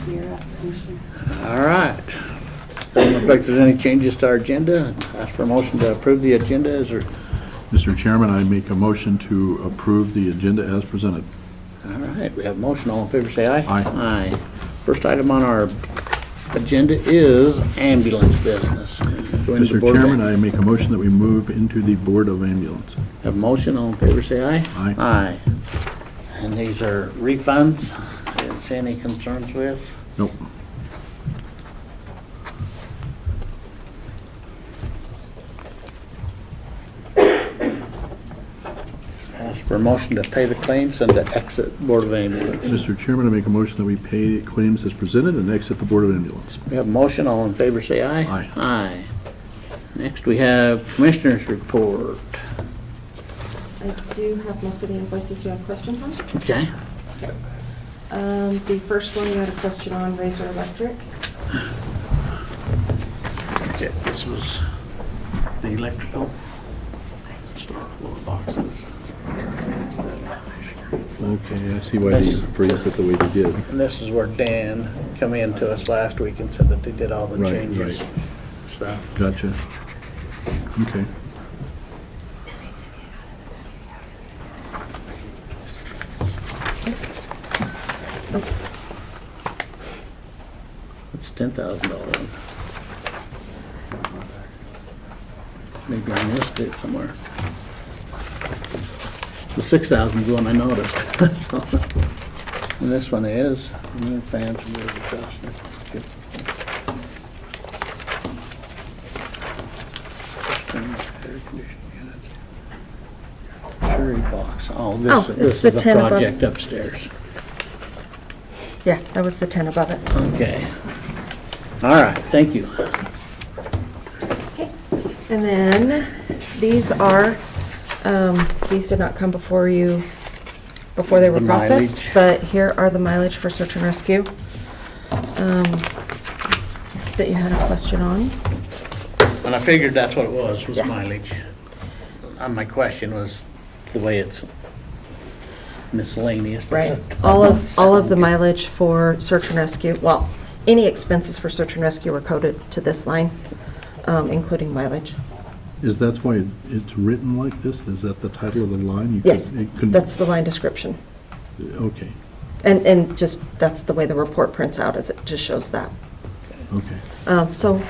You're up, Commissioner. All right. Doesn't look like there's any changes to our agenda. Ask for a motion to approve the agenda. Is there? Mr. Chairman, I make a motion to approve the agenda as presented. All right, we have a motion. All in favor, say aye. Aye. Aye. First item on our agenda is ambulance business. Go into Mr. Board of Chairman, I make a motion that we move into the Board of Ambulance. Have a motion. All in favor, say aye. Aye. Aye. And these are refunds. I didn't see any concerns with. Nope. Ask for a motion to pay the claims and to exit Board of Ambulance. Mr. Chairman, I make a motion that we pay claims as presented and exit the Board of Ambulance. We have a motion. All in favor, say aye. Aye. Aye. Next, we have Commissioners' Report. I do have most of the invoices you have questions on. Okay. The first one, you had a question on Razor Electric. Okay, this was the electrical store floor boxes. Okay, I see why they phrased it the way they did. And this is where Dan come in to us last week and said that they did all the Right, changes. right. Stuff. Gotcha. Okay. It's $10,000. Maybe I missed it somewhere. The 6,000 is the one I noticed. So, and this one is, new fans and wheels adjuster. Air conditioning units. Jury box. Oh, this it's is the the 10 above. project upstairs. Yeah, that was the 10 above it. Okay. All right, thank you. Okay. And then these are, these did not come before you, before they were The processed, mileage. but here are the mileage for search and rescue that you had a question on. And I figured that's what it was Yeah. mileage. My question was the way it's miscellaneous. Right. All of the mileage for search and rescue, well, any expenses for search and rescue are coded to this line, including mileage. Is that why it's written like this? Is that the title of the line? You Yes, could- it couldn't- that's the line description. Okay, And just, that's the way the report prints out, is it just shows that. okay. So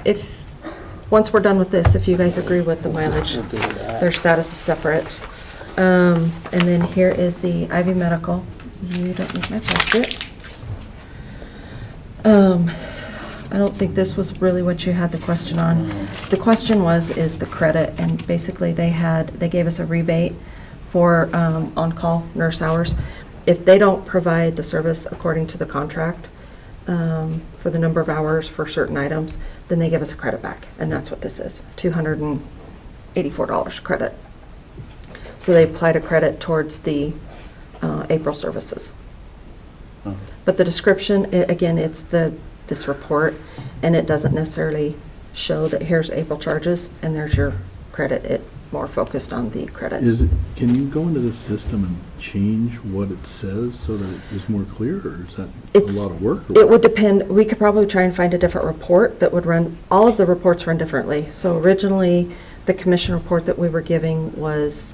if, once we're done with this, if you guys agree with the mileage, We'll do that. their status is separate. And then here is the Ivy Medical. You don't need my post-it. I don't think this was really what you had the question on. The question is the credit, and basically they gave us a rebate for on-call nurse hours. If they don't provide the service according to the contract, for the number of hours for certain items, then they give us a credit back, and that's what this is, $284 credit. So they applied a credit towards the April services. Oh. But the description, again, it's this report, and it doesn't necessarily show that here's April charges and there's your credit. It more focused on the credit. Can you go into the system and change what it says so that it is more clear, or is that It's- a lot of work? or It what? would depend, we could probably try and find a different report that would run, all of the reports run differently. So originally, the commission report that we were giving was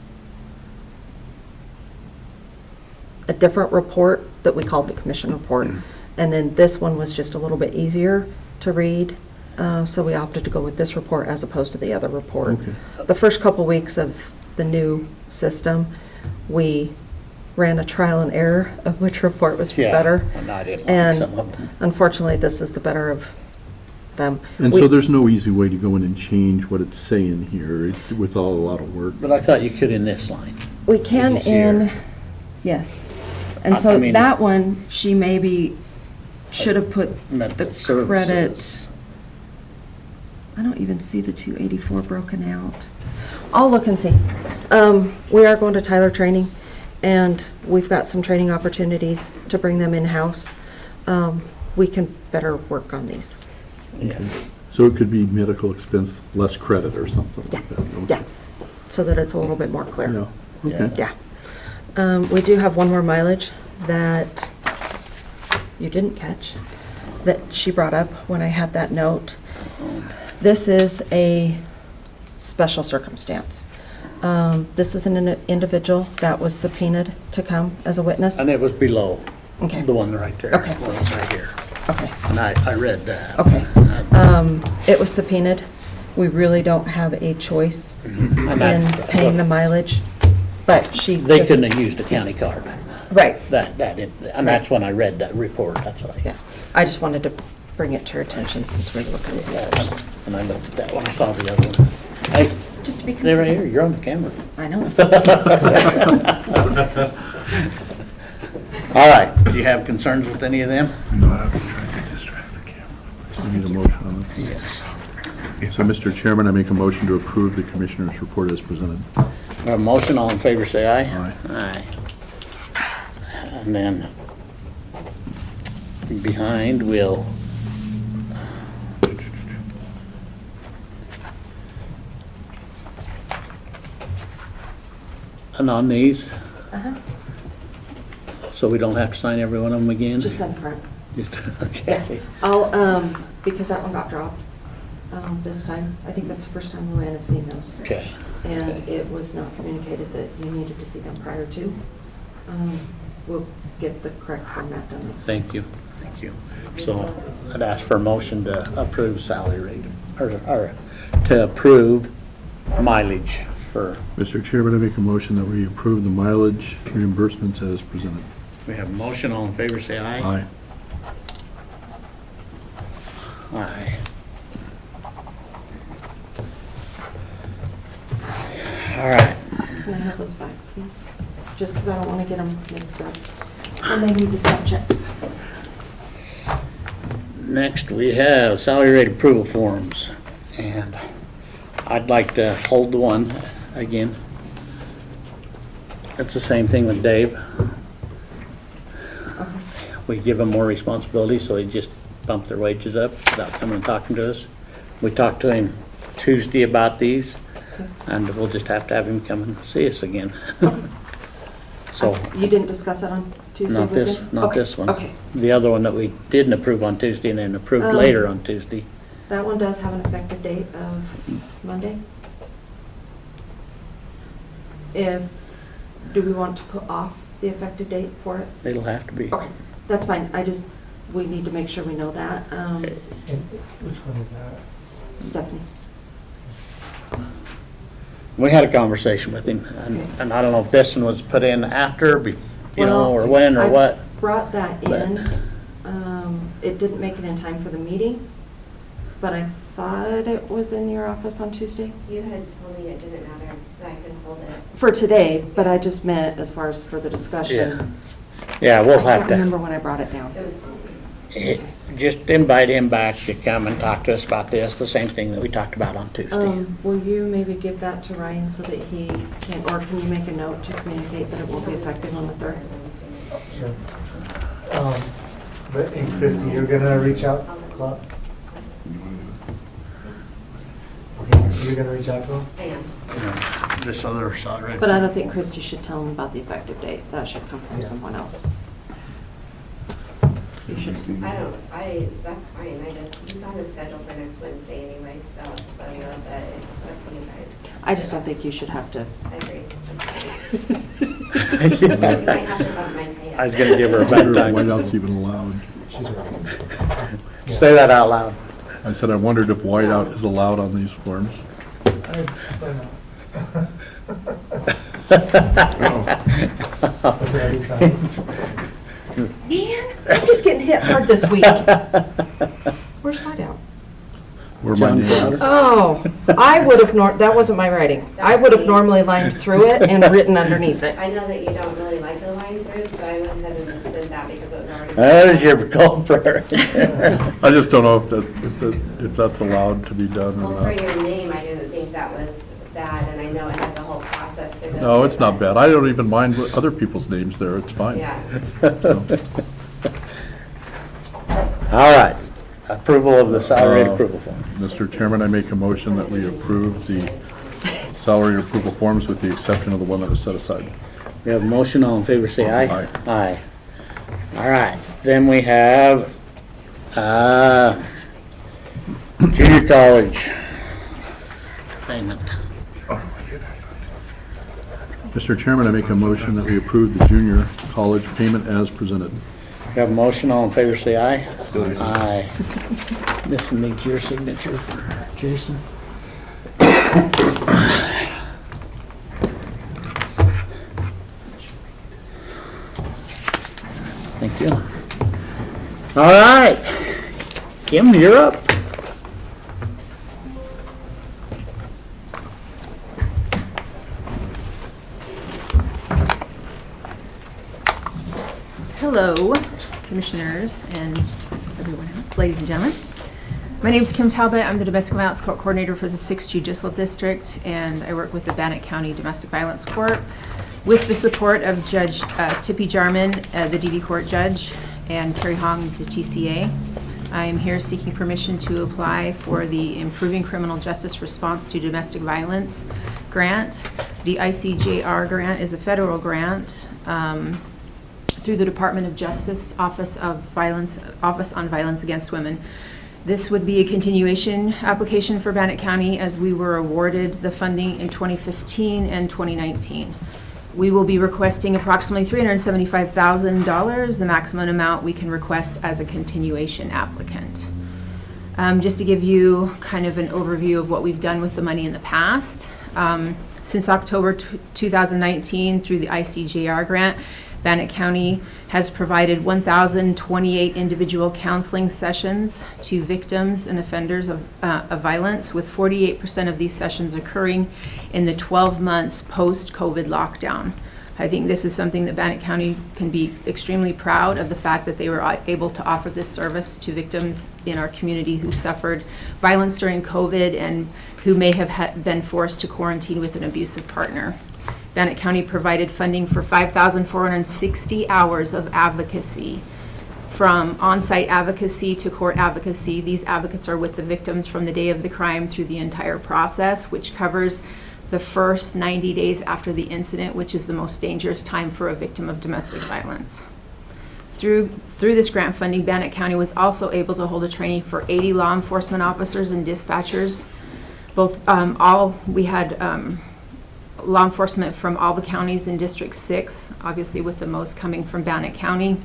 a different report that we called the commission report. And then this one was just a little bit easier to read, so we opted to go with this report as opposed to the other report. Okay. The first couple weeks of the new system, we ran a trial and error of which report was Yeah, better. and I didn't like And some of them. unfortunately, this is the better of them. And We- so there's no easy way to go in and change what it's saying here with a lot of work? But I thought you could in this line. We can Easier. yes. And I so mean- that one, she maybe should have put Medical the services. credit. I don't even see the 284 broken out. I'll look and see. We are going to Tyler training, and we've got some training opportunities to bring them in-house. We can better work on these. Yeah. So it could be medical expense, less credit or something like that? Okay. Yeah, so that it's a little bit more clear. Yeah, okay. Yeah. We do have one more mileage that you didn't catch. that she brought up when I had that note. This is a special circumstance. This is an individual that was subpoenaed to come as a witness. And it was below Okay. the one right there. Okay. Well, it's right here. Okay. And I read that. Okay. It was subpoenaed. We really don't have a choice And in that's- paying the mileage, but she They just- couldn't have used a county card. Right. And that's when I read that report, that's what I. Yeah. I just wanted to bring it to her attention since we're looking at it. And I looked at that when I saw the other one. Hey, Just to be they're right here, consistent. you're on the camera. I know. All right, do you have concerns with any of them? No, I haven't tried to distract the camera. We need a motion on this. Yes. So, Mr. Chairman, I make a motion to approve the Commissioner's report as presented. A motion, all in favor, say aye. Aye. Aye. And then behind, we'll and on these, Uh-huh. so we don't have to sign every one of them again? Just in front. Okay. I'll, because that one got dropped, this time. I think that's the first time Luann has seen those. Okay. And it was not communicated that you needed to see them prior to. We'll get the correct format done next time. Thank you, thank you. So I'd ask for a motion to approve salary rate, or to approve mileage for, Mr. Chairman, I make a motion that we approve the mileage reimbursements as presented. we have a motion, all in favor, say aye. Aye. Aye. All right, Can I have those back, please? Just because I don't want to get them mixed up. And they need to stop checks. next we have salary rate approval forms, and I'd like to hold the one again. It's the same thing with Dave. Okay. We give them more responsibility, so he just bumped their wages up without coming and talking to us. We talked to him Tuesday about these, Okay. and we'll just have to have him come and see us again. So, You didn't discuss it on Tuesday not with this, him? not Okay, this one. Okay. The other one that we didn't approve on Tuesday and then approved later on Tuesday. That one does have an effective date of Monday. Do we want to put off the effective date for it? It'll have to be. Okay, that's fine. We need to make sure we know that. Okay. And which one is that? Stephanie. We had a conversation with him, Okay. and I don't know if this one was put in after, Well, or when, or I what. brought that But- in. It didn't make it in time for the meeting, but I thought it was in your office on Tuesday. You had told me it didn't matter, that I could hold it. For today, but I just meant as far as for the discussion. Yeah, we'll I have can't to. remember when I brought it down. It was Tuesday. Just invite him back to come and talk to us about this, the same thing that we talked about on Tuesday. Will you maybe give that to Ryan so that he can, or can you make a note to communicate that it will be effective on the 3rd? Sure. But, and Christie, you're gonna reach out, Clark? Okay, you're gonna reach out to him? I am. This other side right But I don't think Christie should tell him about the effective date. That should come from Yeah. someone else. You should. That's fine, he's on the schedule for next Wednesday anyway, so just let me know that it's up to you guys. I just don't think you should have to. I agree. You might have to bump my pay up. I was gonna give her a I wonder if bedtime. whiteout's even allowed. She's right. Say that out loud. I said I wondered if whiteout is allowed on these forms. That's the other side. Man, I'm just getting hit hard this week. Where's Whiteout? Where my John name Crowder? is. Oh, I would have, that wasn't my writing. I would have normally lined through it and written underneath it. I know that you don't really like the line through, so I went ahead and did that because it was already. There's your culprit. I just don't know if that's allowed to be done or Well, for not. your name, I didn't think that was bad, and I know it has a whole process to go. No, through, it's not but- bad. I don't even mind what other people's names there. It's fine. Yeah. So, All right, approval of the salary Uh, approval form. Mr. Chairman, I make a motion that we approve the salary approval forms with the exception of the one that was set aside. We have a motion, all in favor, say aye. Aye. Aye. All right, then we have Junior college payment. Mr. Chairman, I make a motion that we approve the junior college payment as presented. We have a motion, all in favor say aye. Aye. This needs your signature for Jason. Thank you. All right, Kim, you're up. Hello, commissioners and everyone else, ladies and gentlemen. My name is Kim Talbot. I'm the Domestic Violence Court Coordinator for the 6th Judicial District, and I work with the Bannock County Domestic Violence Court with the support of Judge Tippy Jarman, the DV Court Judge, and Carrie Hong, the TCA. I am here seeking permission to apply for the Improving Criminal Justice Response to Domestic Violence grant. The ICJR grant is a federal grant through the Department of Justice Office on Violence Against Women. This would be a continuation application for Bannock County as we were awarded the funding in 2015 and 2019. We will be requesting approximately $375,000, the maximum amount we can request as a continuation applicant. Just to give you kind of an overview of what we've done with the money in the past. Since October 2019 through the ICJR grant, Bannock County has provided 1,028 individual counseling sessions to victims and offenders of violence, with 48% of these sessions occurring in the 12 months post-COVID lockdown. I think this is something that Bannock County can be extremely proud of, the fact that they were able to offer this service to victims in our community who suffered violence during COVID and who may have been forced to quarantine with an abusive partner. Bannock County provided funding for 5,460 hours of advocacy, from on-site advocacy to court advocacy. These advocates are with the victims from the day of the crime through the entire process, which covers the first 90 days after the incident, which is the most dangerous time for a victim of domestic violence. Through this grant funding, Bannock County was also able to hold a training for 80 law enforcement officers and dispatchers. We had law enforcement from all the counties in District 6, obviously with the most coming from Bannock County.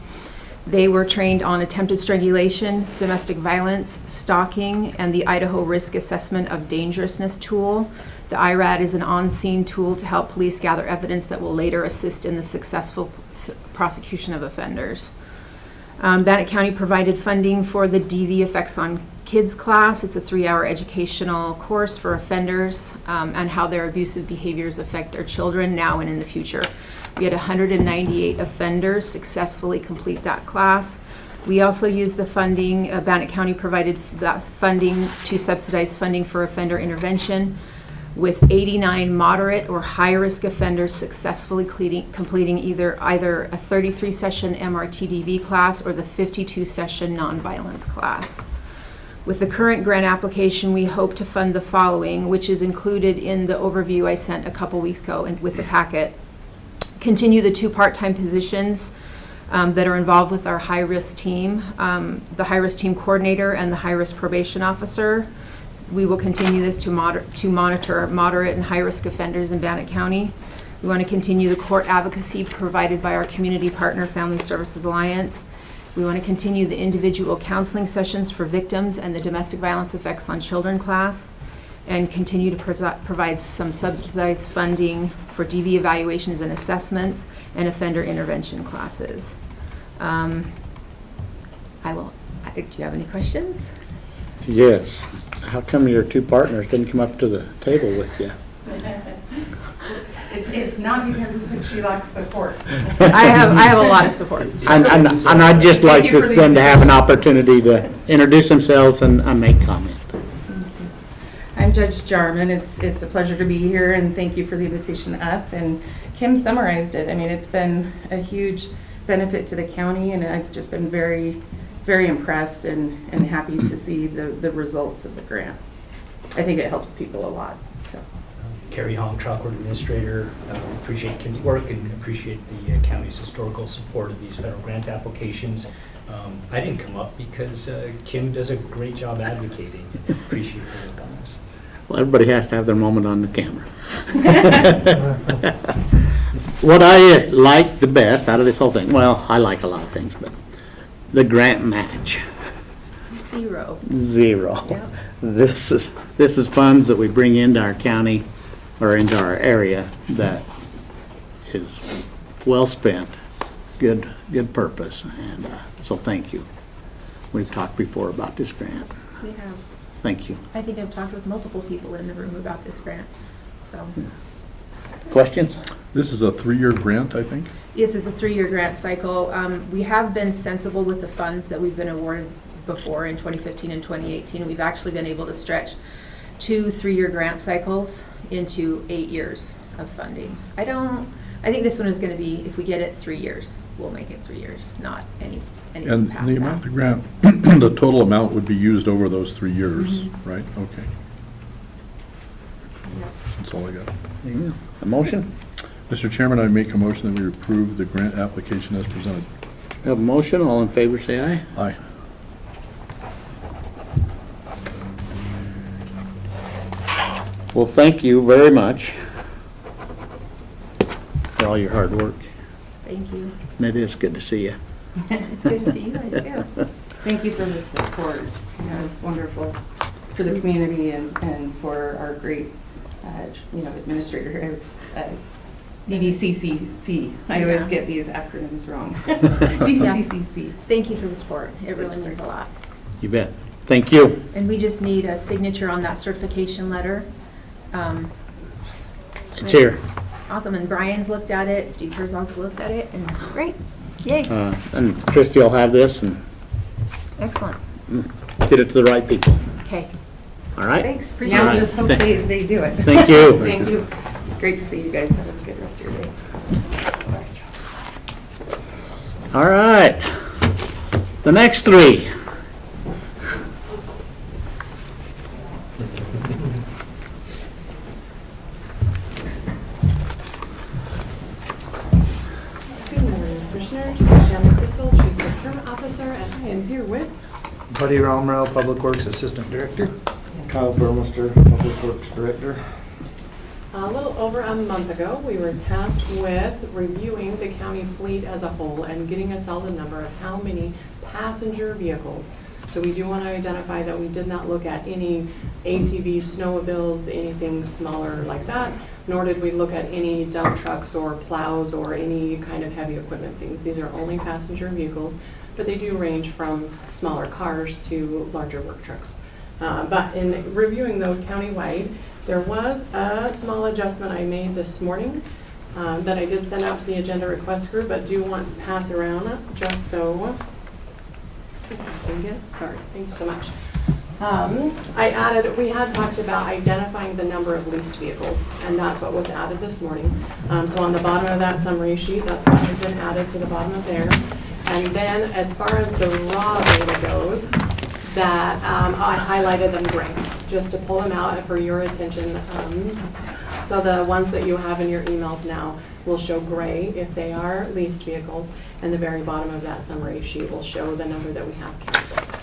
They were trained on attempted strangulation, domestic violence, stalking, and the Idaho Risk Assessment of Dangerousness tool. The IRAD is an on-scene tool to help police gather evidence that will later assist in the successful prosecution of offenders. Bannock County provided funding for the DV Effects on Kids class. It's a 3-hour educational course for offenders and how their abusive behaviors affect their children now and in the future. We had 198 offenders successfully complete that class. We also used the funding, Bannock County provided that funding to subsidize funding for offender intervention, with 89 moderate or high-risk offenders successfully completing either a 33-session MRTDV class or the 52-session nonviolence class. With the current grant application, we hope to fund the following, which is included in the overview I sent a couple weeks ago and with the packet. Continue the 2 part-time positions that are involved with our high-risk team, the high-risk team coordinator and the high-risk probation officer. We will continue this to monitor moderate and high-risk offenders in Bannock County. We want to continue the court advocacy provided by our community partner, Family Services Alliance. We want to continue the individual counseling sessions for victims and the domestic violence effects on children class, and continue to provide some subsidized funding for DV evaluations and assessments and offender intervention classes. Do you have any questions? Yes. How come your 2 partners didn't come up to the table with you? It's not because she lacks support. I have a lot of support. And I'd just like Thank you for the them to have an invitation. opportunity to introduce themselves and make comment. I'm Judge Jarman. It's a pleasure to be here, and thank you for the invitation up. And Kim summarized it. I mean, it's been a huge benefit to the county, and I've just been very, very impressed and happy to see the results of the grant. I think it helps people a lot. So. Carrie Hong, Trial Court Administrator. Appreciate Kim's work and appreciate the county's historical support of these federal grant applications. I didn't come up because Kim does a great job advocating. Appreciate her work on this. Well, everybody has to have their moment on the camera. What I like the best out of this whole thing, well, I like a lot of things, but the grant match, 0. 0. Yeah. This is funds that we bring into our county or into our area that is well spent, good purpose, and so thank you. We've talked before about this grant. We have. Thank you. I think I've talked with multiple people in the room about this grant, so. Questions? This is a 3-year grant, I think? Yes, it's a 3-year grant cycle. We have been sensible with the funds that we've been awarded before in 2015 and 2018. We've actually been able to stretch 2 3-year grant cycles into 8 years of funding. I think this one is going to be, if we get it 3 years, we'll make it 3 years, not anything And past the that. amount of the grant, the total amount would be used over those 3 years, Mm-hmm. right? Okay. That's all I got. Yeah. A motion? Mr. Chairman, I make a motion that we approve the grant application as presented. We have a motion. All in favor, say aye. Aye. Well, thank you very much for all your hard work. Thank you. And it is good to see you. It's good to see you guys too. Thank you for the support. It's wonderful for the community and for our great, administrator here. DVCCC. I always Yeah. get these acronyms wrong. DVCCC. Thank you for the support. It really That's means a great. lot. You bet. Thank you. And we just need a signature on that certification letter. It's here. Awesome, and Brian's looked at it, Steve Herzog's looked at it, and great, yay, And Christie will have this and excellent. get it to the right people. Okay, All right? thanks, appreciate Now Alright. it. just hope they do it. Thank you. Thank you. Great to see you guys. Have a good rest of your day. All right. The next 3. Good morning, Commissioners. Shannon Crystal, Chief Procurement Officer, and I am here with Buddy Romero, Public Works Assistant Director. Kyle Burmester, Public Works Director. a little over a month ago, we were tasked with reviewing the county fleet as a whole and getting a solid number of how many passenger vehicles. So we do want to identify that we did not look at any ATVs, snowmobiles, anything smaller like that, nor did we look at any dump trucks or plows or any kind of heavy equipment things. These are only passenger vehicles, but they do range from smaller cars to larger work trucks. But in reviewing those countywide, there was a small adjustment I made this morning that I did send out to the agenda request group, but do want to pass around just so. Sorry, thank you so much. We had talked about identifying the number of leased vehicles, and that's what was added this morning. So on the bottom of that summary sheet, that's what has been added to the bottom of there. And then as far as the raw data goes, that I highlighted them gray, just to pull them out for your attention. So the ones that you have in your emails now will show gray if they are leased vehicles, and the very bottom of that summary sheet will show the number that we have canceled.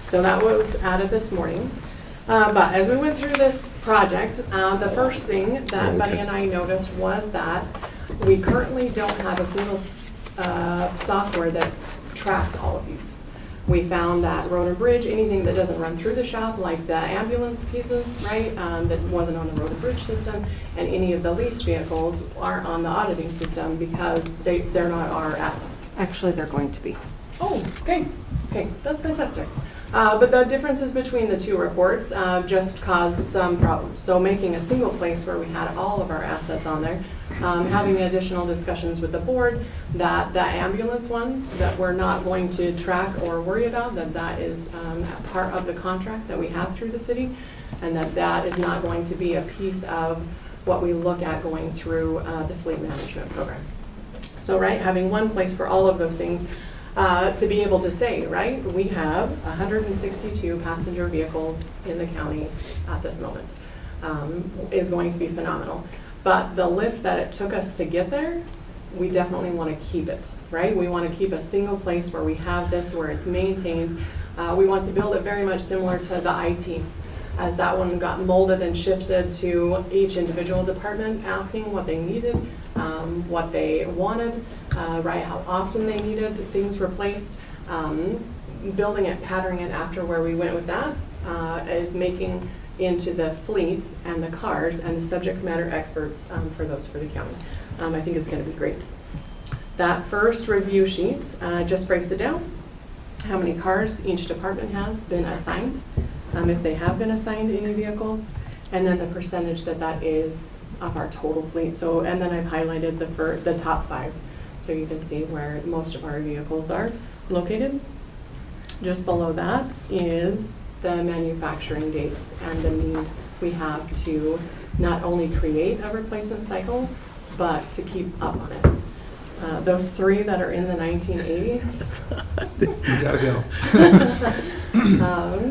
So that was added this morning. But as we went through this project, the first thing that Buddy and I noticed was that we currently don't have a single software that tracks all of these. We found that road and bridge, anything that doesn't run through the shop, like the ambulance pieces, right, that wasn't on the road and bridge system, and any of the leased vehicles aren't on the auditing system because they're not our assets. Actually, they're going to be. Oh, okay, that's fantastic. But the differences between the two reports just caused some problems. So making a single place where we had all of our assets on there, having additional discussions with the board that the ambulance ones that we're not going to track or worry about, that is part of the contract that we have through the city, and that is not going to be a piece of what we look at going through the fleet management program. So, right, having one place for all of those things to be able to say, right, we have 162 passenger vehicles in the county at this moment. is going to be phenomenal. But the lift that it took us to get there, we definitely want to keep it, right? We want to keep a single place where we have this, where it's maintained. We want to build it very much similar to the IT, as that one got molded and shifted to each individual department, asking what they needed, what they wanted, right, how often they needed things replaced. Building it, patterning it after where we went with that is making into the fleet and the cars and the subject matter experts for the county. I think it's going to be great. That first review sheet just breaks it down, how many cars each department has been assigned, if they have been assigned any vehicles, and then the percentage that is of our total fleet. So, and then I've highlighted the top 5, so you can see where most of our vehicles are located. Just below that is the manufacturing dates and the need we have to not only create a replacement cycle, but to keep up on it. Those 3 that are in the 1980s, You gotta go.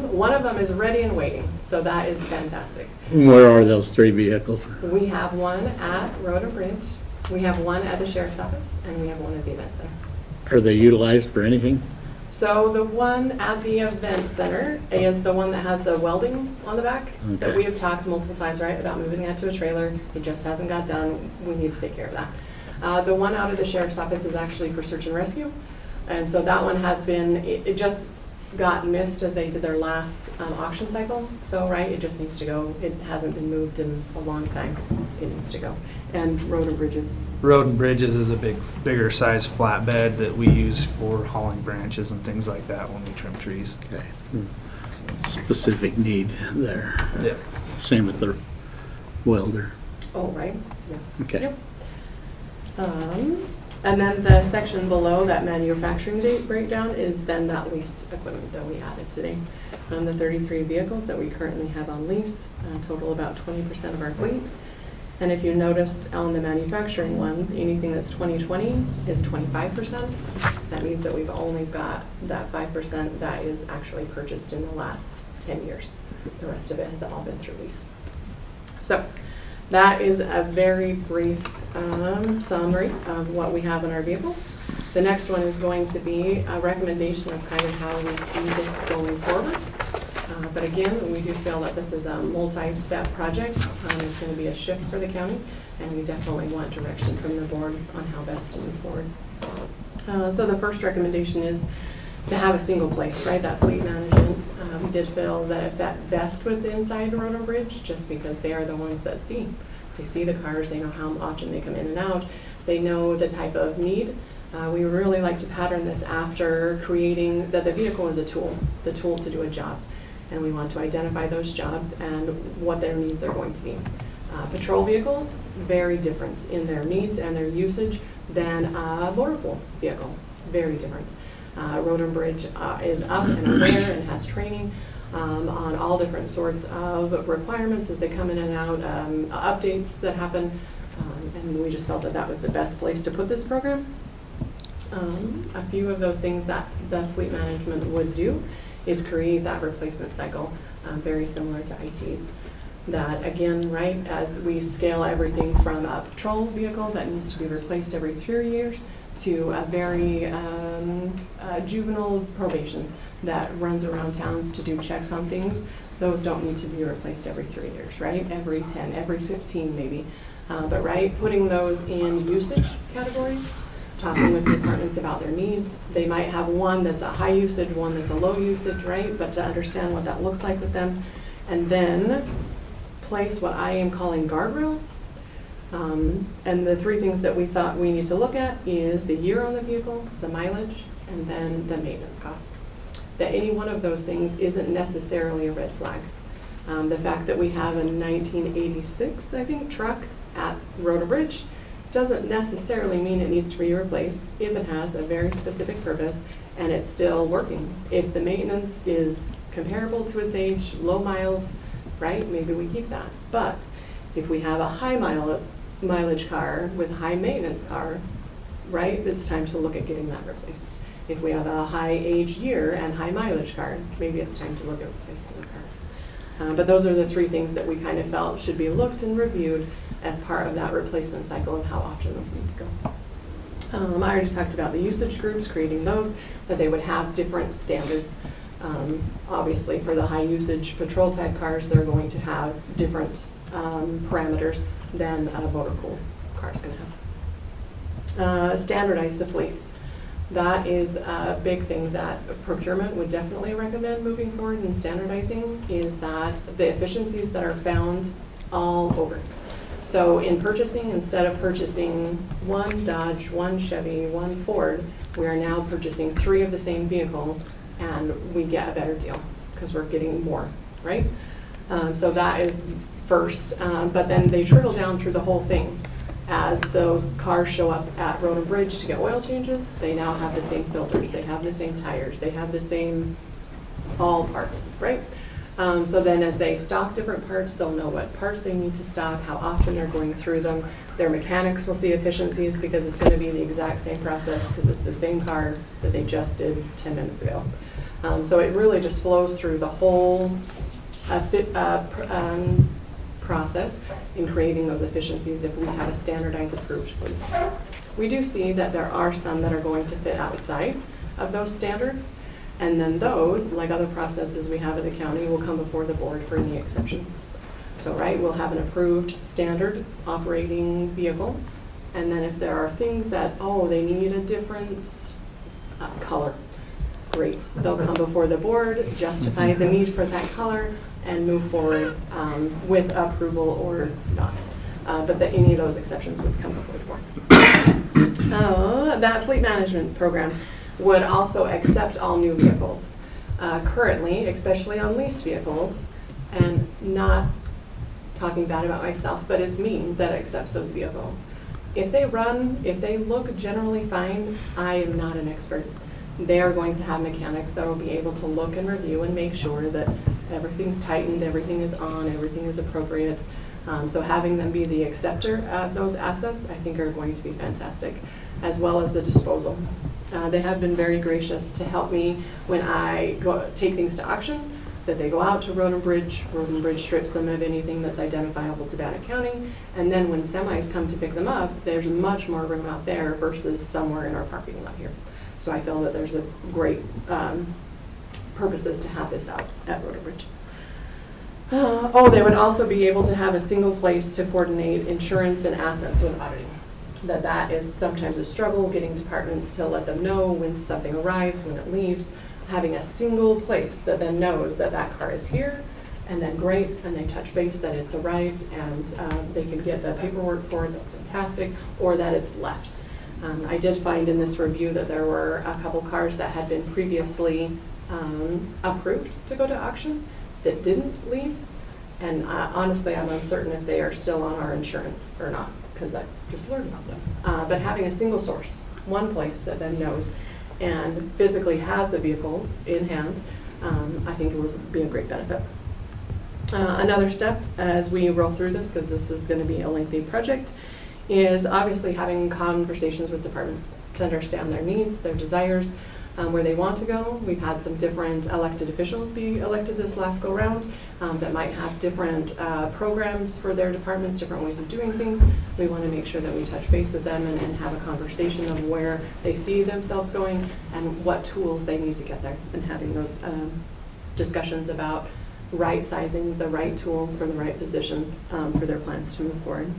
one of them is ready and waiting, so that is fantastic. Where are those 3 vehicles? We have one at Road and Bridge, we have one at the sheriff's office, and we have one at the event center. Are they utilized for anything? So the one at the event center is the one that has the welding on the back that Okay. we have talked multiple times, right, about moving that to a trailer. It just hasn't got done. We need to take care of that. The one out of the sheriff's office is actually for search and rescue. And so that one has been, it just got missed as they did their last auction cycle. So, right, it just needs to go. It hasn't been moved in a long time. It needs to go. And road and bridges. Road and Bridges is a bigger size flatbed that we use for hauling branches and things like that when we trim trees. Okay. Specific need there. Yeah. Same with the welder. Oh, right, yeah. Okay. Yep. And then the section below that manufacturing date breakdown is then that leased equipment that we added today. The 33 vehicles that we currently have on lease total about 20% of our fleet. And if you noticed on the manufacturing ones, anything that's 2020 is 25%. That means that we've only got that 5% that is actually purchased in the last 10 years. The rest of it has all been through lease. So that is a very brief summary of what we have in our vehicles. The next one is going to be a recommendation of kind of how we see this going forward. But again, we do feel that this is a multi-step project. It's going to be a shift for the county, and we definitely want direction from the board on how best to move forward. So the first recommendation is to have a single place, right? That fleet management. We did feel that it fit best with the inside Road and Bridge, just because they are the ones that see. They see the cars, they know how often they come in and out, they know the type of need. We really like to pattern this after creating that the vehicle is a tool, the tool to do a job. And we want to identify those jobs and what their needs are going to be. Patrol vehicles, very different in their needs and their usage than a border pool vehicle, very different. Road and Bridge is up and aware and has training on all different sorts of requirements as they come in and out, updates that happen, and we just felt that that was the best place to put this program. A few of those things that the fleet management would do is create that replacement cycle, very similar to IT's. That again, right, as we scale everything from a patrol vehicle that needs to be replaced every 3 years to a very juvenile probation that runs around towns to do checks on things, those don't need to be replaced every 3 years, right? Every 10, every 15 maybe. But right, putting those in usage categories, talking with departments about their needs. They might have one that's a high usage, one that's a low usage, right? But to understand what that looks like with them. And then place what I am calling guardrails. And the 3 things that we thought we need to look at is the year on the vehicle, the mileage, and then the maintenance costs. That any one of those things isn't necessarily a red flag. The fact that we have a 1986, I think, truck at Road and Bridge doesn't necessarily mean it needs to be replaced if it has a very specific purpose and it's still working. If the maintenance is comparable to its age, low miles, right, maybe we keep that. But if we have a high mileage car with a high maintenance car, right, it's time to look at getting that replaced. If we have a high age year and high mileage car, maybe it's time to look at replacing the But those are the three things that we kind of felt should be looked and reviewed as part of that replacement cycle and how often those need to go. I already talked about the usage groups, creating those, that they would have different standards. Obviously, for the high usage patrol type cars, they're going to have different parameters than a motor pool car is going to have. Standardize the fleet. That is a big thing that procurement would definitely recommend moving forward in standardizing, is that the efficiencies that are found all over. So in purchasing, instead of purchasing one Dodge, one Chevy, one Ford, we are now purchasing 3 of the same vehicle, and we get a better deal because we're getting more, right? So that is first, but then they trickle down through the whole thing. As those cars show up at Road and Bridge to get oil changes, they now have the same filters, they have the same tires, they have the same all parts, right? So then as they stock different parts, they'll know what parts they need to stock, how often they're going through them. Their mechanics will see efficiencies because it's going to be the exact same process because it's the same car that they just did 10 minutes ago. So it really just flows through the whole process in creating those efficiencies if we have a standardized approved fleet. We do see that there are some that are going to fit outside of those standards, and then those, like other processes we have at the county, will come before the board for any exceptions. So, right, we'll have an approved standard operating vehicle, and then if there are things that, oh, they need a different color, great. They'll come before the board, justify the need for that color, and move forward with approval or not. But any of those exceptions would come before the board. That fleet management program would also accept all new vehicles. Currently, especially on leased vehicles, and not talking bad about myself, but it's me that accepts those vehicles. If they run, if they look generally fine, I am not an expert. They are going to have mechanics that will be able to look and review and make sure that everything's tightened, everything is on, everything is appropriate. So having them be the acceptor of those assets, I think, are going to be fantastic, as well as the disposal. They have been very gracious to help me when I take things to auction, that they go out to Road and Bridge strips them of anything that's identifiable to Bannock County, and then when semis come to pick them up, there's much more room out there versus somewhere in our parking lot here. So I feel that there's a great purposes to have this out at Road and Bridge. They would also be able to have a single place to coordinate insurance and assets with auditing. That is sometimes a struggle, getting departments to let them know when something arrives, when it leaves. Having a single place that then knows that that car is here, and then great, and they touch base that it's arrived, and they can get the paperwork for it, that's fantastic, or that it's left. I did find in this review that there were a couple cars that had been previously approved to go to auction that didn't leave, and honestly I'm uncertain if they are still on our insurance or not, because I just learned about them. But having a single source, one place that then knows and physically has the vehicles in hand, I think it would be a great benefit. Another step as we roll through this, because this is going to be a lengthy project, is obviously having conversations with departments to understand their needs, their desires, where they want to go. We've had some different elected officials be elected this last go round that might have different programs for their departments, different ways of doing things. We want to make sure that we touch base with them and have a conversation of where they see themselves going and what tools they need to get there, and having those discussions about right sizing the right tool for the right position for their plans to move forward.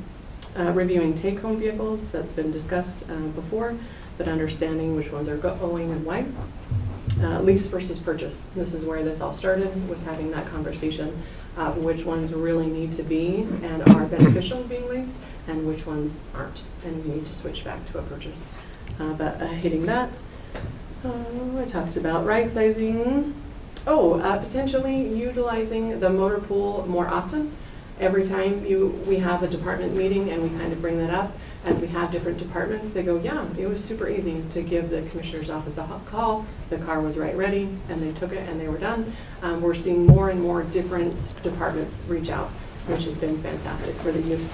Reviewing take-home vehicles, that's been discussed before, but understanding which ones are going and why. Lease versus purchase. This is where this all started, was having that conversation of which ones really need to be and are beneficial being leased, and which ones aren't, and we need to switch back to a purchase. But hitting that, I talked about right sizing. Potentially utilizing the motor pool more often. Every time we have a department meeting and we kind of bring that up, as we have different departments, they go, yeah, it was super easy to give the commissioner's office a call. The car was right ready, and they took it and they were done. We're seeing more and more different departments reach out, which has been fantastic for the use.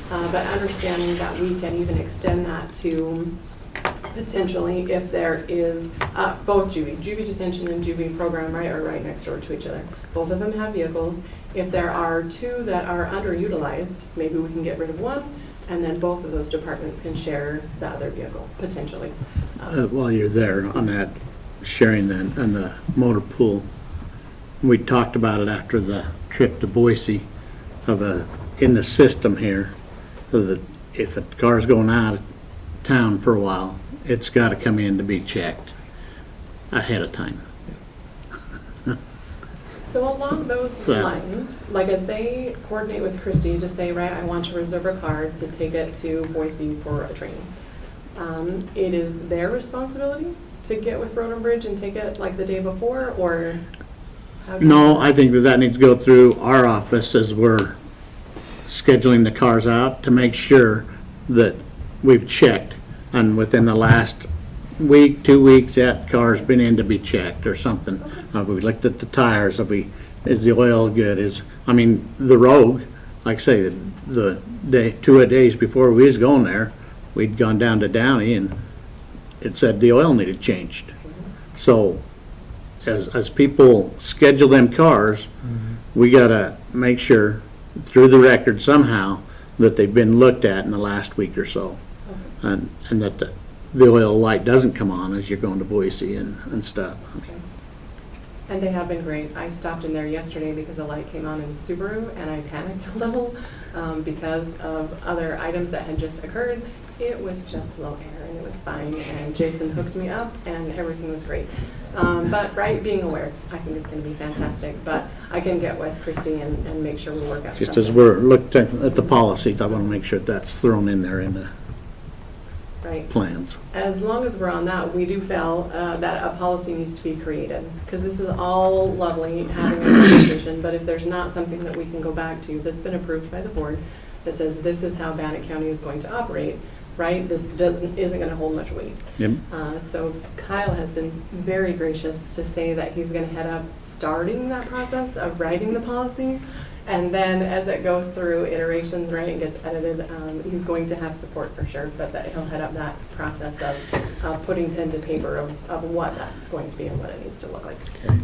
But understanding that we can even extend that to potentially if there is both juvie detention and juvie program, right, are right next door to each other. Both of them have vehicles, If there are two that are underutilized, maybe we can get rid of one, and then both of those departments can share the other vehicle, potentially. While you're there on that, sharing that, and the motor pool, we talked about it after the trip to Boise, in the system here, so that if a car's going out of town for a while, it's gotta come in to be checked ahead of time. So along those Yeah. lines, like as they coordinate with Christie to say, right, I want to reserve a car to take it to Boise for a training. It is their responsibility to get with Road and Bridge and take it like the day before, or? how do you- No, I think that needs to go through our office as we're scheduling the cars out to make sure that we've checked. And within the last week, 2 weeks, that car's been in to be checked or something. We looked at the tires, is the oil good? The Rogue, like I say, the day, 2 days before we was going there, we'd gone down to Downey and it said the oil needed changed. So as people schedule them cars, we gotta make sure through the record somehow that they've been looked at in the last week or so. And that the oil light doesn't come on as you're going to Boise and stuff. And they have been great. I stopped in there yesterday because a light came on in the Subaru and I panicked a little because of other items that had just occurred. It was just low air and it was fine, and Jason hooked me up and everything was great. But right, being aware, I think it's going to be fantastic. But I can get with Christy and make sure we work out Just something. as we're looking at the policies, I want to make sure that's thrown in there in the Right. plans. As long as we're on that, we do feel that a policy needs to be created, because this is all lovely having a conversation, but if there's not something that we can go back to that's been approved by the board that says this is how Bannock County is going to operate, right, this isn't going to hold much weight. Yep. So Kyle has been very gracious to say that he's going to head up starting that process of writing the policy. And then as it goes through iterations, right, and gets edited, he's going to have support for sure, but that he'll head up that process of putting pen to paper of what that's going to be and what it needs to look like. Okay.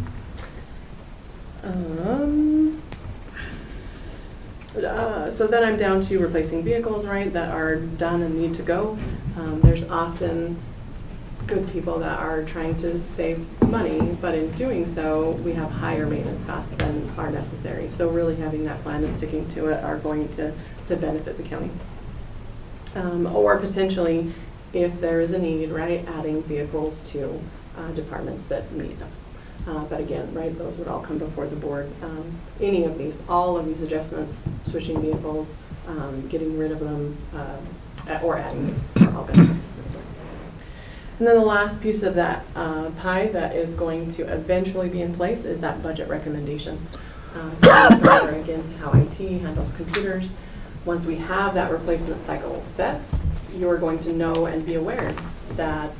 So then I'm down to replacing vehicles, right, that are done and need to go. There's often good people that are trying to save money, but in doing so, we have higher maintenance costs than are necessary. So really having that plan and sticking to it are going to benefit the county. Or potentially, if there is a need, right, adding vehicles to departments that need them. But again, right, those would all come before the board. Any of these, all of these adjustments, switching vehicles, getting rid of them, or adding them, are all benefit. And then the last piece of that pie that is going to eventually be in place is that budget recommendation. Similar again to how IT handles computers. Once we have that replacement cycle set, you're going to know and be aware that,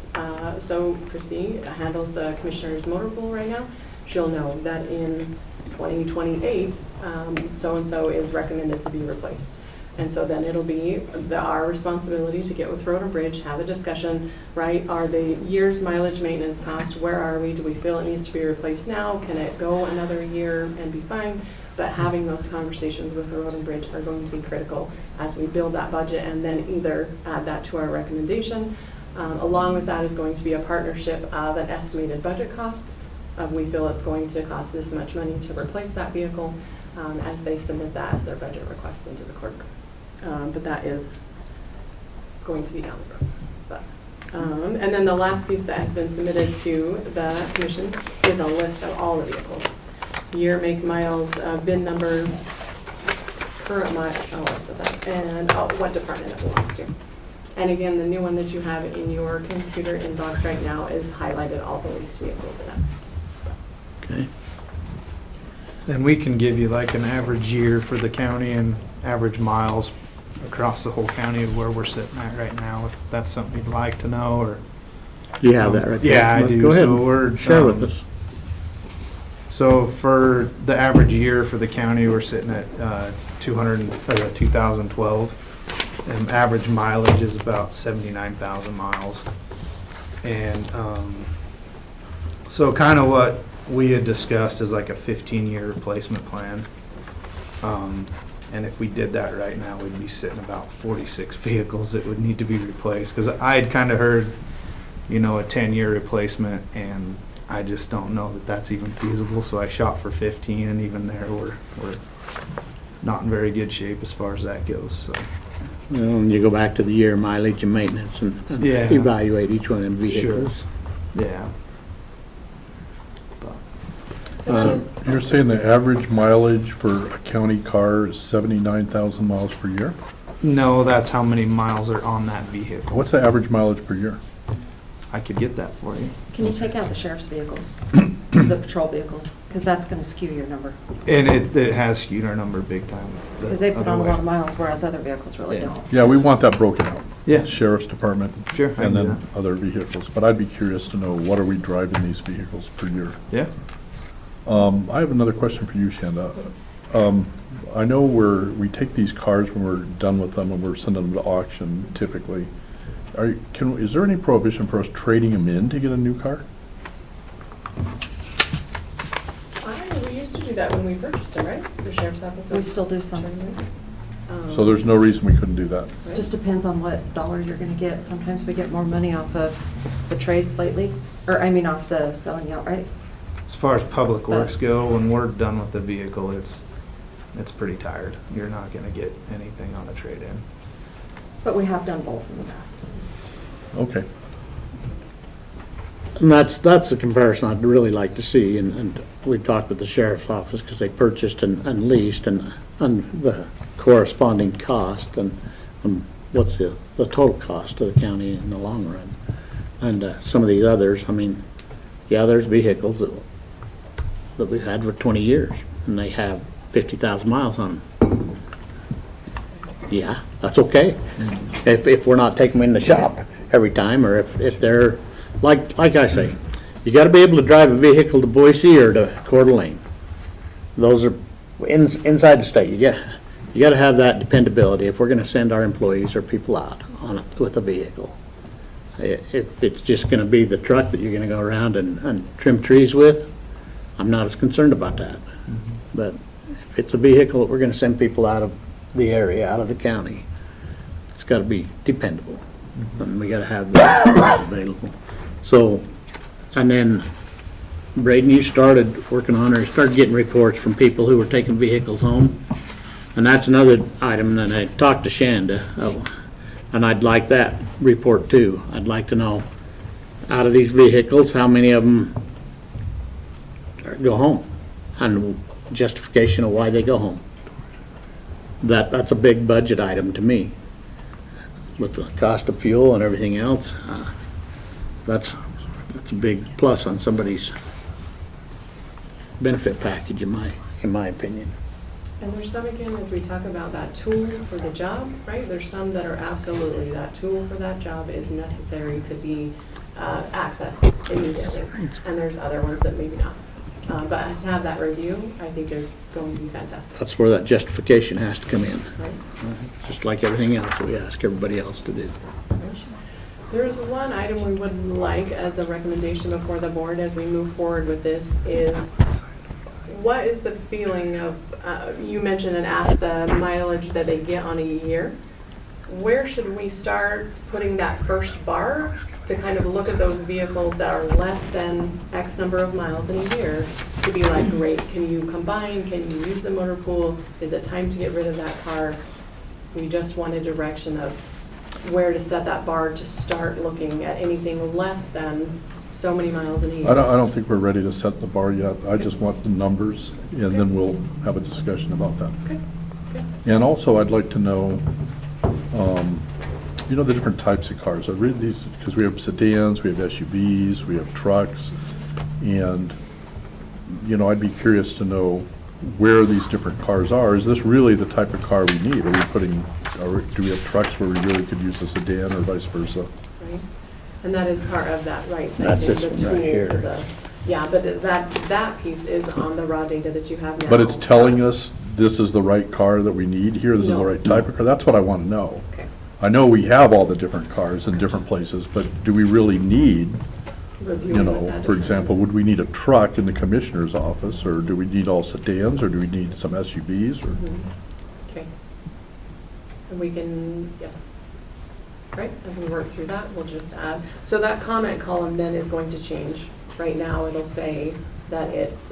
so Christy handles the commissioner's motor pool right now. She'll know that in 2028, so-and-so is recommended to be replaced. And so then it'll be our responsibility to get with Road and Bridge, have a discussion, right? Are the year's mileage maintenance cost, where are we? Do we feel it needs to be replaced now? Can it go another year and be fine? But having those conversations with the Road and Bridge are going to be critical as we build that budget and then either add that to our recommendation. Along with that is going to be a partnership of an estimated budget cost. We feel it's going to cost this much money to replace that vehicle as they submit that as their budget request into the clerk. But that is going to be down the road. But, and then the last piece that has been submitted to the commission is a list of all the vehicles. Year, make, miles, VIN number, current mile, I said that, and what department it belongs to. And again, the new one that you have in your computer inbox right now is highlighted all the leased vehicles in it. Okay. And we can give you like an average year for the county and average miles across the whole county of where we're sitting at right now, if that's something you'd like to know, or. Do you have that right there? Yeah, I do. Go ahead, So we're, share with us. So for the average year for the county, we're sitting at 2012, and average mileage is about 79,000 miles. And so kind of what we had discussed is like a 15-year replacement plan. And if we did that right now, we'd be sitting about 46 vehicles that would need to be replaced. Because I had kind of heard, you know, a 10-year replacement, and I just don't know that that's even feasible. So I shot for 15, and even there, we're not in very good shape as far as that goes. So. Well, and you go back to the year mileage and maintenance and Yeah. evaluate each one of them vehicles. Yeah. You're saying the average mileage for a county car is 79,000 miles per year? No, that's how many miles are on that vehicle. What's the average mileage per year? I could get that for you. Can you take out the sheriff's vehicles, the patrol vehicles? Because that's going to skew your number. And it has skewed our number big time. the Because they put other on a way. lot of miles, whereas other vehicles really Yeah. don't. Yeah, we want that broken out. Yeah. Sheriff's Department. Sure, I can And do then other vehicles. But I'd be curious to know, what are we driving these vehicles per year? Yeah. I have another question for you, Shanda. I know we take these cars when we're done with them and we're sending them to auction typically. Is there any prohibition for us trading them in to get a new car? We used to do that when we purchased it, right? The sheriff's office. We still do some. So there's no reason we couldn't do that? Just depends on what dollar you're going to get. Sometimes we get more money off of the trades lately, or I mean off the selling outright. As far as public works go, when we're done with the vehicle, it's pretty tired. You're not gonna get anything on a trade-in. But we have done both in the past. Okay. And that's the comparison I'd really like to see, and we talked with the sheriff's office because they purchased and leased and the corresponding cost and what's the total cost to the county in the long run. And some of these others, I mean, yeah, there's vehicles that we've had for 20 years and they have 50,000 miles on them. Yeah, that's okay. If we're not taking them in the shop every time, or if they're, like I say, you gotta be able to drive a vehicle to Boise or to Coeur d'Alene. Those are inside the state. You gotta have that dependability if we're gonna send our employees or people out on it with a vehicle. If it's just gonna be the truck that you're gonna go around and trim trees with, I'm not as concerned about that. But if it's a vehicle that we're gonna send people out of the area, out of the county, it's gotta be dependable. And we gotta have that available. So, and then Braden, you started working on, or started getting reports from people who were taking vehicles home. And that's another item, and I talked to Shanda, and I'd like that report too. I'd like to know, out of these vehicles, how many of them go home, and justification of why they go home. That's a big budget item to me. With the cost of fuel and everything else, that's a big plus on somebody's benefit package, in my opinion. And there's some, again, as we talk about that tool for the job, right? There's some that are absolutely, that tool for that job is necessary to be accessed immediately. And there's other ones that maybe not. But to have that review, I think is going to be fantastic. That's where that justification has to come in, Right? just like everything else we ask everybody else to do. There's one item we would like as a recommendation before the board as we move forward with this is, what is the feeling of, you mentioned and asked the mileage that they get on a year. Where should we start putting that first bar to kind of look at those vehicles that are less than X number of miles in a year to be like, great, can you combine, can you use the motor pool? Is it time to get rid of that car? We just want a direction of where to set that bar to start looking at anything less than so many miles in a year. I don't think we're ready to set the bar yet. I just want the numbers, and then we'll have a discussion about that. Okay. Okay. And also, I'd like to know, you know, the different types of cars. I read these because we have sedans, we have SUVs, we have trucks, and, you know, I'd be curious to know where these different cars are. Is this really the type of car we need? Do we have trucks where we really could use a sedan or vice versa? Right. And that is part of that, right? That's sizing, this the one right tool to here. the- Yeah, but that piece is on the raw data that you have now. But it's telling us this is the right car that we need here, this is the No. right type of car? That's what I want to know. Okay. I know we have all the different cars in different places, but do we really need reviewing what that For is. example, would we need a truck in the commissioner's office, or do we need all sedans, or do we need some SUVs, or? Mhm. Okay. And we can, yes. Right, as we work through that, we'll just add, so that comment column then is going to change. Right now, it'll say that it's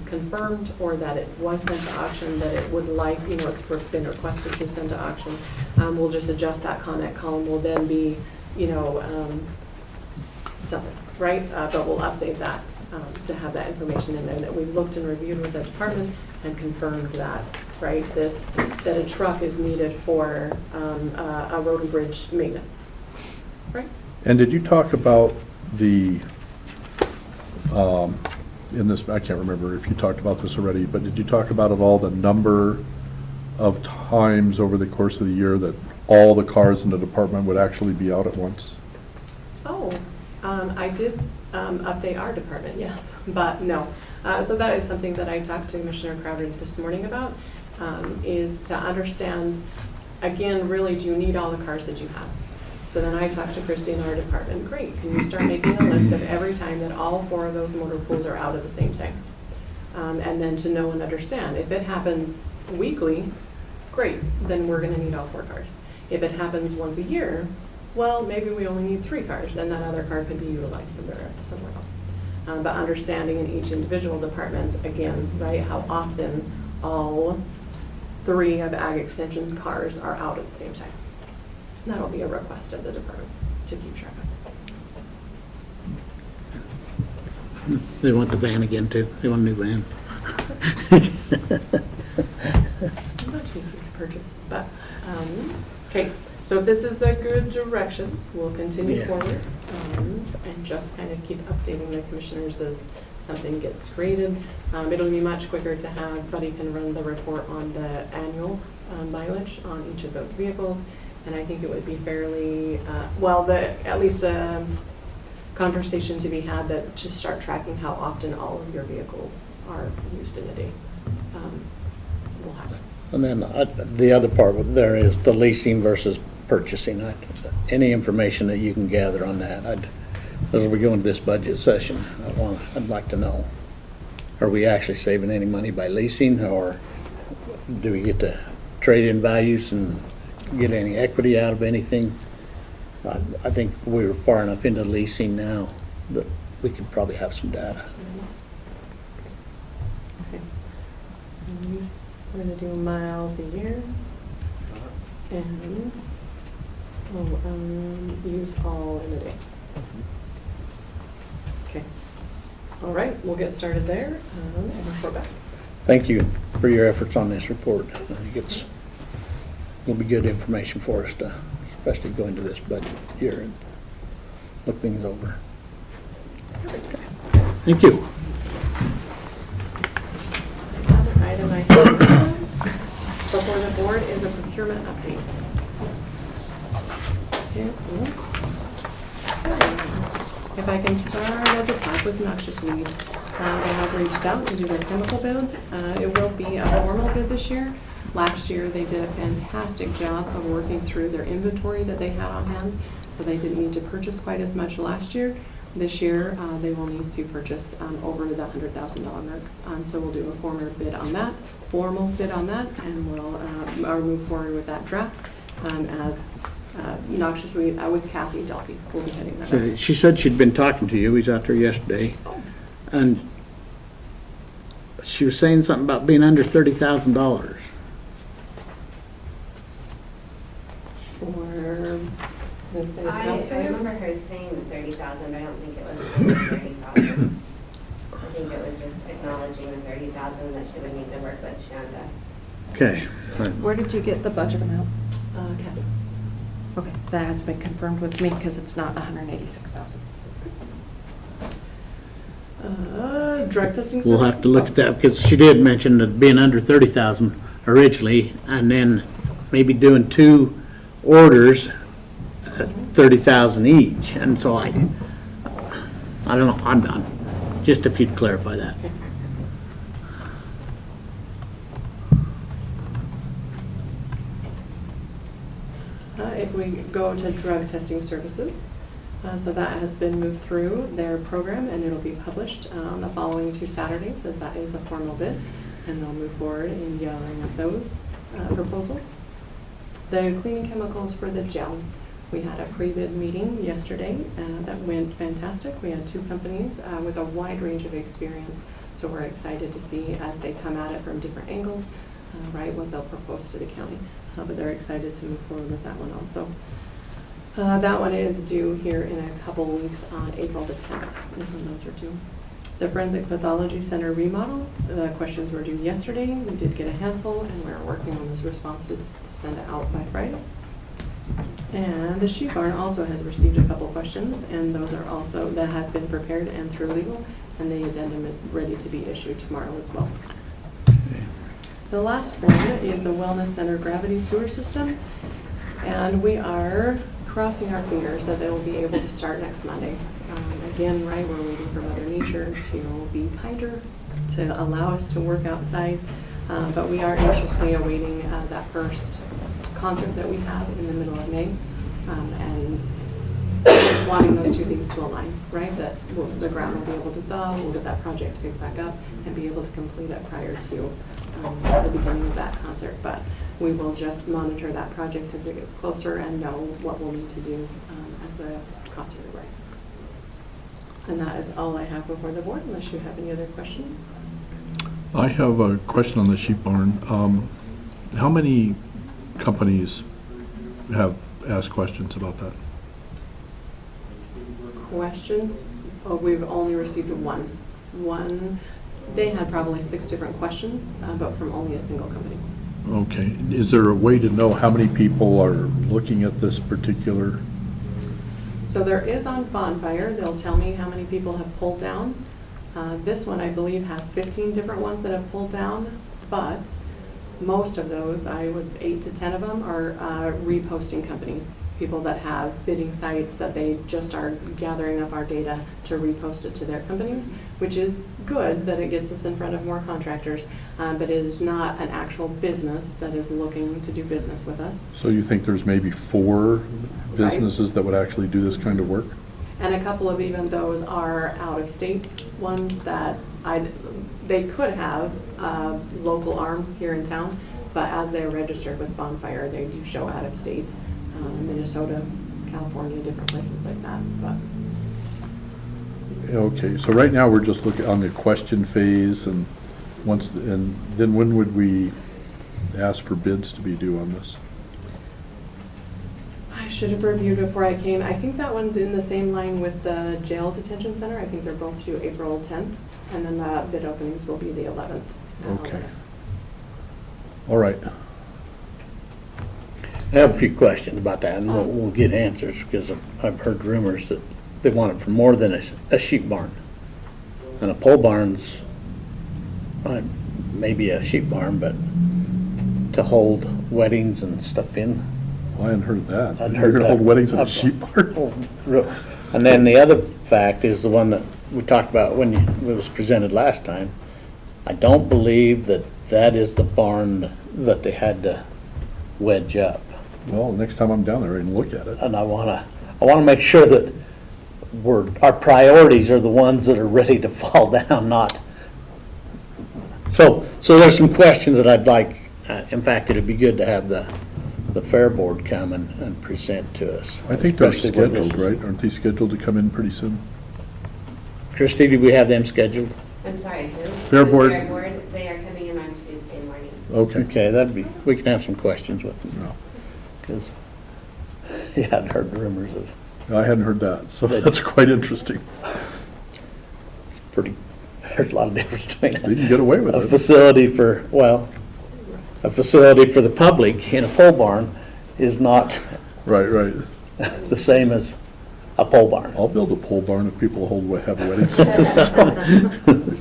confirmed, or that it was sent to auction, that it would like, it's been requested to send to auction. We'll just adjust that comment column, will then be, something, right? But we'll update that to have that information in there, that we've looked and reviewed with the department and confirmed that, right? That a truck is needed for a road and bridge maintenance, right? And did you talk about the, in this, I can't remember if you talked about this already, but did you talk about at all the number of times over the course of the year that all the cars in the department would actually be out at once? Oh, I did update our department, yes, but no. So that is something that I talked to Commissioner Crowder this morning about, is to understand, again, really, do you need all the cars that you have? So then I talked to Christy in our department, great, can you start making a list of every time that all 4 of those motor pools are out at the same time? And then to know and understand, if it happens weekly, great, then we're gonna need all 4 cars. If it happens once a year, well, maybe we only need 3 cars, and that other car could be utilized somewhere else. But understanding in each individual department, again, right, how often all 3 of Ag Extension cars are out at the same time. That'll be a request of the department to keep track of. They want the van again too. They want a new van. Much easier to purchase, but, okay. So if this is a good direction, we'll continue Yeah. forward, and just kind of keep updating the commissioners as something gets created. It'll be much quicker to have Buddy can run the report on the annual mileage on each of those vehicles. And I think it would be fairly, at least the conversation to be had, that to start tracking how often all of your vehicles are used in a day. We'll have it. And then the other part there is the leasing versus purchasing. Any information that you can gather on that, as we go into this budget session, I'd like to know. Are we actually saving any money by leasing, or do we get to trade in values and get any equity out of anything? I think we're far enough into leasing now that we could probably have some data. Okay. We're gonna do miles a year. And use all in a day. Okay. All right, we'll get started there and report back. Thank you for your efforts on this report. I think it'll be good information for us to, especially go into this budget year and look things over. Thank you. Another item I have before the board is a procurement update. Okay. If I can start at the top with noxious weed. They have reached out to do their chemical bid. It will be a formal bid this year. Last year, they did a fantastic job of working through their inventory that they had on hand, so they didn't need to purchase quite as much last year. This year, they will need to purchase over the $100,000 mark. So we'll do a formal bid on that, and we'll move forward with that draft as noxious weed with Kathy Delphi. We'll be heading that up. She said she'd been talking to you. He's out there yesterday. And she was saying something about being under $30,000. I remember her saying 30,000, but I don't think it was 30,000. I think it was just acknowledging the 30,000 that she would need to work with Shanda. Okay. Where did you get the budget amount? Kathy. Okay, that has been confirmed with me because it's not 186,000. Drug testing service? We'll have to look at that because she did mention that being under 30,000 originally, and then maybe doing 2 orders at 30,000 each. And so I don't know. I'm done. Just if you'd clarify that. If we go to drug testing services, So that has been moved through their program, and it'll be published on the following 2 Saturdays, as that is a formal bid, and they'll move forward in yelling up those proposals. The cleaning chemicals for the gel. We had a pre-bid meeting yesterday that went fantastic. We had 2 companies with a wide range of experience, so we're excited to see as they come at it from different angles, right, what they'll propose to the county. But they're excited to move forward with that one also. That one is due here in a couple weeks on April the 10th is when those are due. The Forensic Pathology Center remodel, the questions were due yesterday. We did get a handful, and we're working on those responses to send it out by Friday. And the sheep barn also has received a couple questions, and those are also, that has been prepared and through legal, and the addendum is ready to be issued tomorrow as well. The last one is the Wellness Center gravity sewer system, and we are crossing our fingers that they will be able to start next Monday. Again, right, we're waiting for Mother Nature to be kinder, to allow us to work outside, but we are anxiously awaiting that first concert that we have in the middle of May, and just wanting those 2 things to align, right, that the ground will be able to thaw, we'll get that project picked back up, and be able to complete it prior to the beginning of that concert. But we will just monitor that project as it gets closer and know what we'll need to do as the concert arrives. And that is all I have before the board, unless you have any other questions. I have a question on the sheep barn. How many companies have asked questions about that? Questions? Oh, we've only received one. They had probably 6 different questions, but from only a single company. Okay. Is there a way to know how many people are looking at this particular? So there is on Bonfire, they'll tell me how many people have pulled down. This one, I believe, has 15 different ones that have pulled down, but most of those, 8 to 10 of them are reposting companies, people that have bidding sites that they just are gathering up our data to repost it to their companies, which is good that it gets us in front of more contractors, but it is not an actual business that is looking to do business with us. So you think there's maybe 4 businesses that would actually do this kind of work? And a couple of even those are out-of-state ones that they could have a local arm here in town, but as they're registered with Bonfire, they do show out-of-state, Minnesota, California, different places like that. But Okay, so right now we're just looking on the question phase, and then when would we ask for bids to be due on this? I should have reviewed before I came. I think that one's in the same line with the jail detention center. I think they're both due April 10th, and then the bid openings will be the 11th. Okay. All right. I have a few questions about that, and we'll get answers, because I've heard rumors that they want it for more than a sheep barn. And a pole barn's maybe a sheep barn, but to hold weddings and stuff in. Well, I hadn't heard that. I'd You're heard gonna that. hold weddings in a sheep barn? And then the other fact is the one that we talked about when it was presented last time. I don't believe that is the barn that they had to wedge up. Well, next time I'm down there, I can look at it. And I wanna make sure that our priorities are the ones that are ready to fall down, not. So there's some questions that I'd like, in fact, it'd be good to have the fair board come and present to us. I think they're especially when this scheduled, is- right? Aren't they scheduled to come in pretty soon? Christie, do we have them scheduled? I'm sorry, who? Fair The board. Fair board, they are coming in on Tuesday morning. Okay. Okay, we can have some questions with them, No. because you hadn't heard rumors of, I hadn't heard that, so that's quite interesting. it's pretty, there's a lot of difference between They can get away with a it. facility for the public in a pole barn is not Right, right. the same as a pole barn. I'll build a pole barn if people have weddings.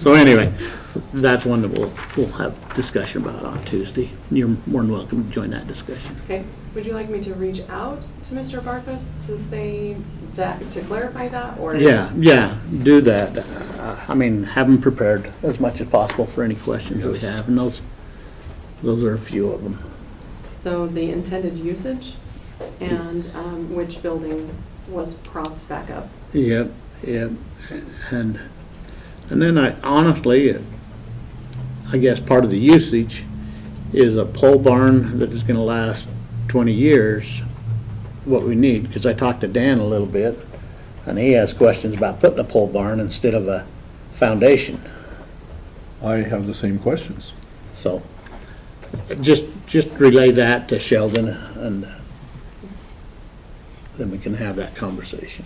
So anyway, that's one that we'll have discussion about on Tuesday. You're more than welcome to join that discussion. Okay, would you like me to reach out to Mr. Barkus to say, to clarify that, or? Yeah, do that. I mean, have them prepared as much as possible for any questions we Yes. have, and those are a few of them. So the intended usage and which building was propped back up. Yep, yep. And then I honestly, I guess part of the usage is a pole barn that is gonna last 20 years, what we need, because I talked to Dan a little bit, and he has questions about putting a pole barn instead of a foundation. I have the same questions. So, just relay that to Sheldon, and then we can have that conversation.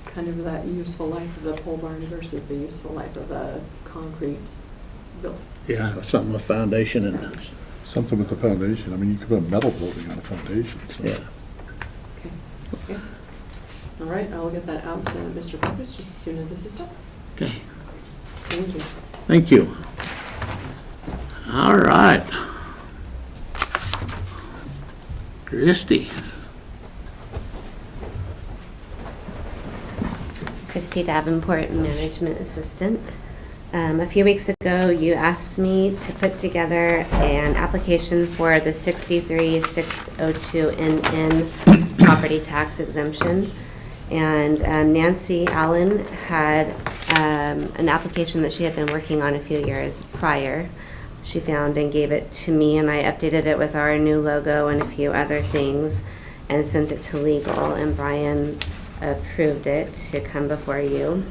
Kind of that useful life of the pole barn versus the useful life of a concrete building. Yeah, something with foundation and, Something with the foundation. I mean, you could put a metal building on a foundation. So. yeah. Okay. Okay. All right, I will get that out to Mr. Purpose just as soon as this is done. Okay, Thank you. thank you. All right. Christie. Christy Davenport, Management Assistant. A few weeks ago, you asked me to put together an application for the 63602 NN property tax exemption. And Nancy Allen had an application that she had been working on a few years prior. She found and gave it to me, and I updated it with our new logo and a few other things and sent it to legal, and Brian approved it to come before you.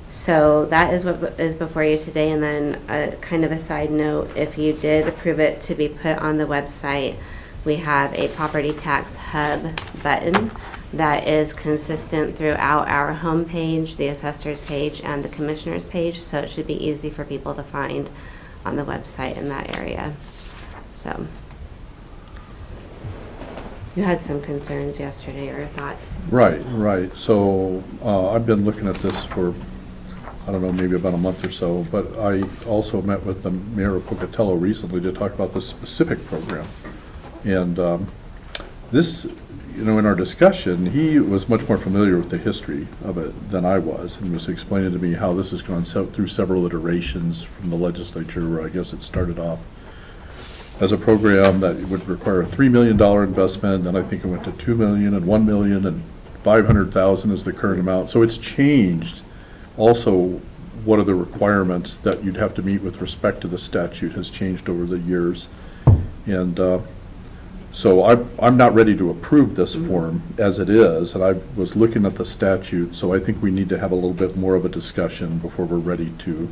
So that is what is before you today. And then kind of a side note, if you did approve it to be put on the website, we have a property tax hub button that is consistent throughout our homepage, the assessor's page, and the commissioner's page. So it should be easy for people to find on the website in that area. So you had some concerns yesterday or thoughts? Right, right. So I've been looking at this for, I don't know, maybe about a month or so, but I also met with the mayor of Pocatello recently to talk about this specific program. And this, you know, in our discussion, he was much more familiar with the history of it than I was, and was explaining to me how this has gone through several iterations from the legislature, where I guess it started off as a program that would require a $3 million investment, then I think it went to $2 million and $1 million and $500,000 is the current amount. So it's changed. Also, what are the requirements that you'd have to meet with respect to the statute has changed over the years. And so I'm not ready to approve this form as it is, and I was looking at the statute, so I think we need to have a little bit more of a discussion before we're ready to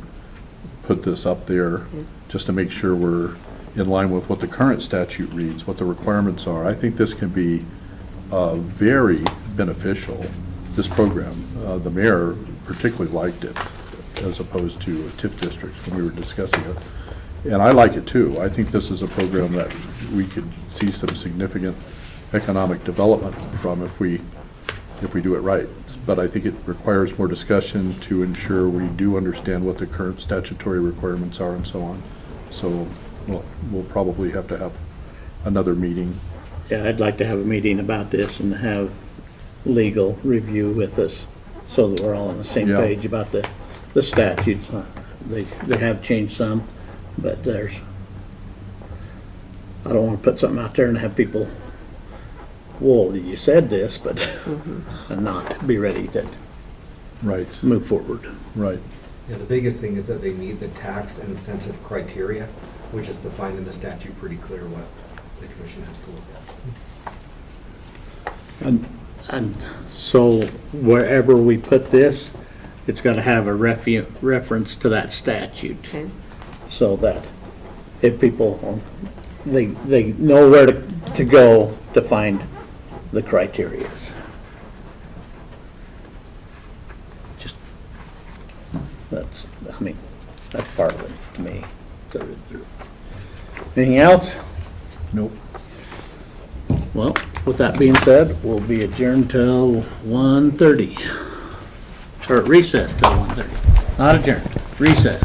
put this up there, just to make sure we're in line with what the current statute reads, what the requirements are. I think this can be very beneficial, this program. The mayor particularly liked it, as opposed to a TIF district when we were discussing it. And I like it too. I think this is a program that we could see some significant economic development from if we do it right. But I think it requires more discussion to ensure we do understand what the current statutory requirements are and so on. So we'll probably have to have another meeting. Yeah, I'd like to have a meeting about this and have legal review with us so that we're all on the same Yeah. page about the statutes. They have changed some, but I don't want to put something out there and have people, whoa, you said this, but and not be ready to Right, move forward. right. Yeah, the biggest thing is that they meet the tax incentive criteria, which is defined in the statute pretty clear what the commission has to look at. And so wherever we put this, it's got to have a reference to that statute. Okay. So that if people, they know where to go to find the criterias. Just, that's part of it to me. Anything else? Nope. Well, with that being said, we'll be adjourned till 1:30. Or recess till 1:30. Not adjourned, recess.